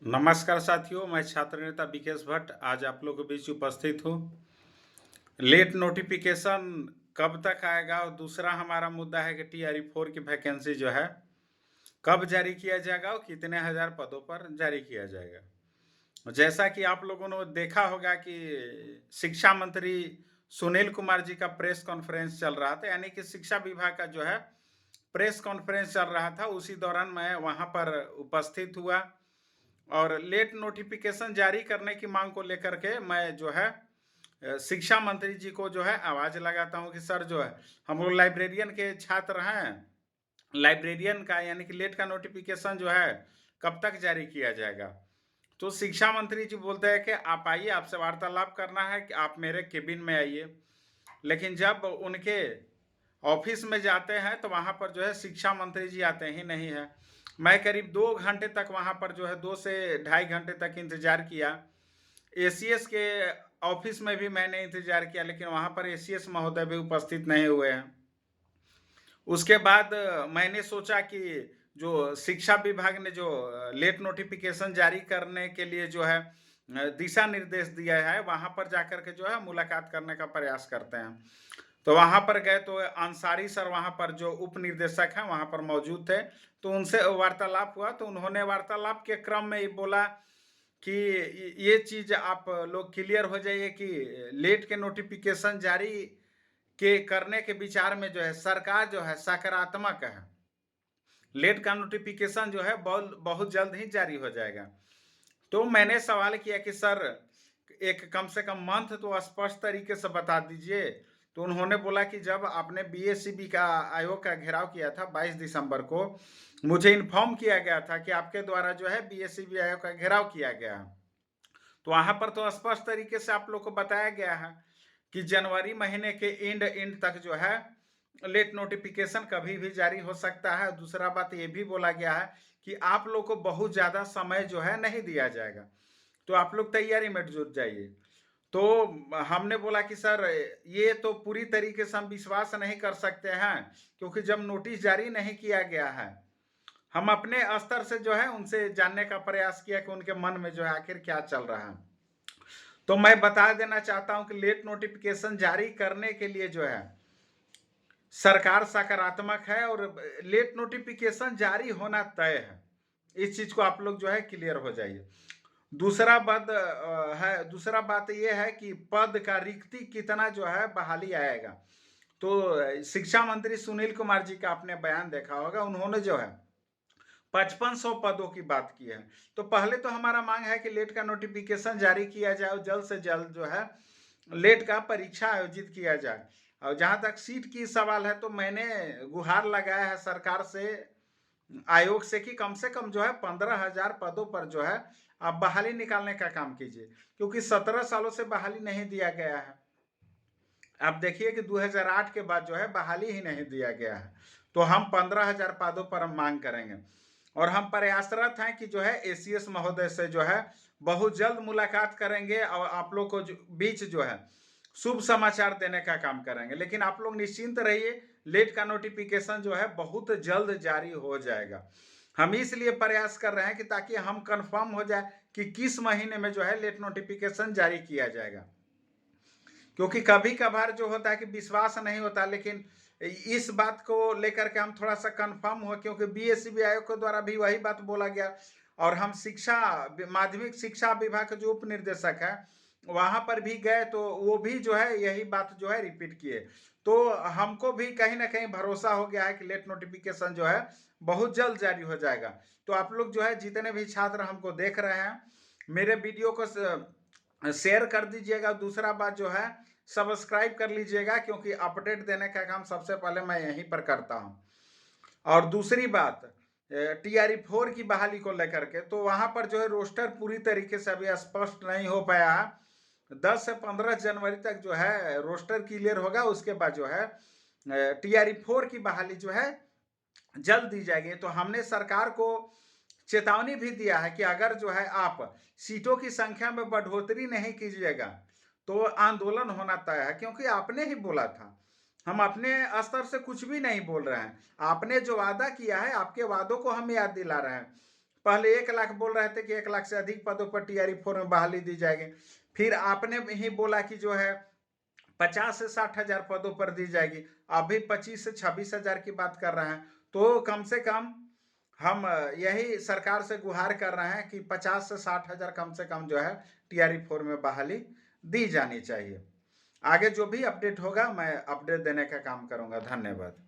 नमस्कार साथियों, मैं छात्र नेता विकेश भट्ट आज आप लोगों के बीच उपस्थित हूँ। लेट नोटिफिकेशन कब तक आएगा और दूसरा हमारा मुद्दा है कि TRE-4 की वैकेंसी जो है कब जारी किया जाएगा और कितने हजार पदों पर जारी किया जाएगा। जैसा कि आप लोगों ने देखा होगा कि शिक्षा मंत्री सुनील कुमार जी का प्रेस कॉन्फ्रेंस चल रहा था, यानी कि शिक्षा विभाग का जो है प्रेस कॉन्फ्रेंस चल रहा था। उसी दौरान मैं वहां पर उपस्थित हुआ और लेट नोटिफिकेशन जारी करने की मांग को लेकर के मैं जो है शिक्षा मंत्री जी को जो है आवाज लगाता हूं कि सर जो है हम लोग लाइब्रेरियन के छात्र हैं। लाइब्रेरियन का यानी कि लेट का नोटिफिकेशन जो है कब तक जारी किया जाएगा। तो शिक्षा मंत्री जी बोलते हैं कि आप आइए, आपसे वार्तालाप करना है कि आप मेरे केबिन में आइए। लेकिन जब उनके ऑफिस में जाते हैं तो वहां पर जो है शिक्षा मंत्री जी आते ही नहीं है। मैं करीब 2 घंटे तक वहां पर जो है 2 से ढाई घंटे तक इंतजार किया। एसीएस के ऑफिस में भी मैंने इंतजार किया, लेकिन वहां पर एसीएस महोदय भी उपस्थित नहीं हुए हैं। उसके बाद मैंने सोचा कि जो शिक्षा विभाग ने जो लेट नोटिफिकेशन जारी करने के लिए जो है दिशा निर्देश दिया है, वहां पर जाकर के जो है मुलाकात करने का प्रयास करते हैं। तो वहां पर गए तो अंसारी सर वहां पर जो उप निर्देशक हैं वहां पर मौजूद थे। तो उनसे वार्तालाप हुआ तो उन्होंने वार्तालाप के क्रम में ये बोला कि ये चीज आप लोग क्लियर हो जाइए कि लेट के नोटिफिकेशन जारी के करने के विचार में जो है सरकार जो है सकारात्मक है। लेट का नोटिफिकेशन जो है बहुत बहुत जल्द ही जारी हो जाएगा। तो मैंने सवाल किया कि सर एक कम से कम मंथ तो स्पष्ट तरीके से बता दीजिए। तो उन्होंने बोला कि जब आपने बीएससीबी का आयोग का घेराव किया था 22 दिसंबर को, मुझे इन्फॉर्म किया गया था कि आपके द्वारा जो है बीएससीबी आयोग का घेराव किया गया। तो वहां पर तो स्पष्ट तरीके से आप लोग को बताया गया है कि जनवरी महीने के एंड तक जो है लेट नोटिफिकेशन कभी भी जारी हो सकता है। दूसरा बात ये भी बोला गया है कि आप लोग को बहुत ज्यादा समय जो है नहीं दिया जाएगा, तो आप लोग तैयारी में जुट जाइए। तो हमने बोला कि सर ये तो पूरी तरीके से हम विश्वास नहीं कर सकते हैं, क्योंकि जब नोटिस जारी नहीं किया गया है। हम अपने स्तर से जो है उनसे जानने का प्रयास किया कि उनके मन में जो है आखिर क्या चल रहा है। तो मैं बता देना चाहता हूं कि लेट नोटिफिकेशन जारी करने के लिए जो है सरकार सकारात्मक है और लेट नोटिफिकेशन जारी होना तय है। इस चीज को आप लोग जो है क्लियर हो जाइए। दूसरा बात यह है कि पद का रिक्ति कितना जो है बहाली आएगा। तो शिक्षा मंत्री सुनील कुमार जी का आपने बयान देखा होगा, उन्होंने जो है 5500 पदों की बात की है। तो पहले तो हमारा मांग है कि लेट का नोटिफिकेशन जारी किया जाए और जल्द से जल्द जो है लेट का परीक्षा आयोजित किया जाए। और जहां तक सीट की सवाल है तो मैंने गुहार लगाया है सरकार से, आयोग से कि कम से कम जो है 15,000 पदों पर जो है आप बहाली निकालने का काम कीजिए, क्योंकि 17 सालों से बहाली नहीं दिया गया है। आप देखिए कि 2008 के बाद जो है बहाली ही नहीं दिया गया है। तो हम 15,000 पदों पर हम मांग करेंगे और हम प्रयासरत हैं कि जो है एसीएस महोदय से जो है बहुत जल्द मुलाकात करेंगे और आप लोग को बीच जो है शुभ समाचार देने का काम करेंगे। लेकिन आप लोग निश्चिंत रहिए, लेट का नोटिफिकेशन जो है बहुत जल्द जारी हो जाएगा। हम इसलिए प्रयास कर रहे हैं कि ताकि हम कंफर्म हो जाए कि किस महीने में जो है लेट नोटिफिकेशन जारी किया जाएगा। क्योंकि कभी कभार जो होता है कि विश्वास नहीं होता, लेकिन इस बात को लेकर के हम थोड़ा सा कंफर्म हो, क्योंकि बीएससीबी आयोग के द्वारा भी वही बात बोला गया और हम शिक्षा माध्यमिक शिक्षा विभाग के जो उप निर्देशक है वहां पर भी गए तो वो भी जो है यही बात जो है रिपीट किए। तो हमको भी कहीं ना कहीं भरोसा हो गया है कि लेट नोटिफिकेशन जो है बहुत जल्द जारी हो जाएगा। तो आप लोग जो है जितने भी छात्र हमको देख रहे हैं, मेरे वीडियो को शेयर कर दीजिएगा। दूसरा बात जो है सब्सक्राइब कर लीजिएगा, क्योंकि अपडेट देने का काम सबसे पहले मैं यहीं पर करता हूं। और दूसरी बात TRE-4 की बहाली को लेकर के, तो वहां पर जो है रोस्टर पूरी तरीके से अभी स्पष्ट नहीं हो पाया है। 10 से 15 जनवरी तक जो है रोस्टर क्लियर होगा, उसके बाद जो है TRE-4 की बहाली जो है जल्द दी जाएगी। तो हमने सरकार को चेतावनी भी दिया है कि अगर जो है आप सीटों की संख्या में बढ़ोतरी नहीं कीजिएगा तो आंदोलन होना तय है, क्योंकि आपने ही बोला था। हम अपने स्तर से कुछ भी नहीं बोल रहे हैं, आपने जो वादा किया है आपके वादों को हम याद दिला रहे हैं। पहले 1 लाख बोल रहे थे कि 1 लाख से अधिक पदों पर टीआरई 4 में बहाली दी जाएगी, फिर आपने ही बोला कि जो है 50 से 60 हजार पदों पर दी जाएगी, अभी 25 से 26 हजार की बात कर रहे हैं। तो कम से कम हम यही सरकार से गुहार कर रहे हैं कि 50 से 60 हजार कम से कम जो है टीआरई 4 में बहाली दी जानी चाहिए। आगे जो भी अपडेट होगा मैं अपडेट देने का काम करूंगा। धन्यवाद।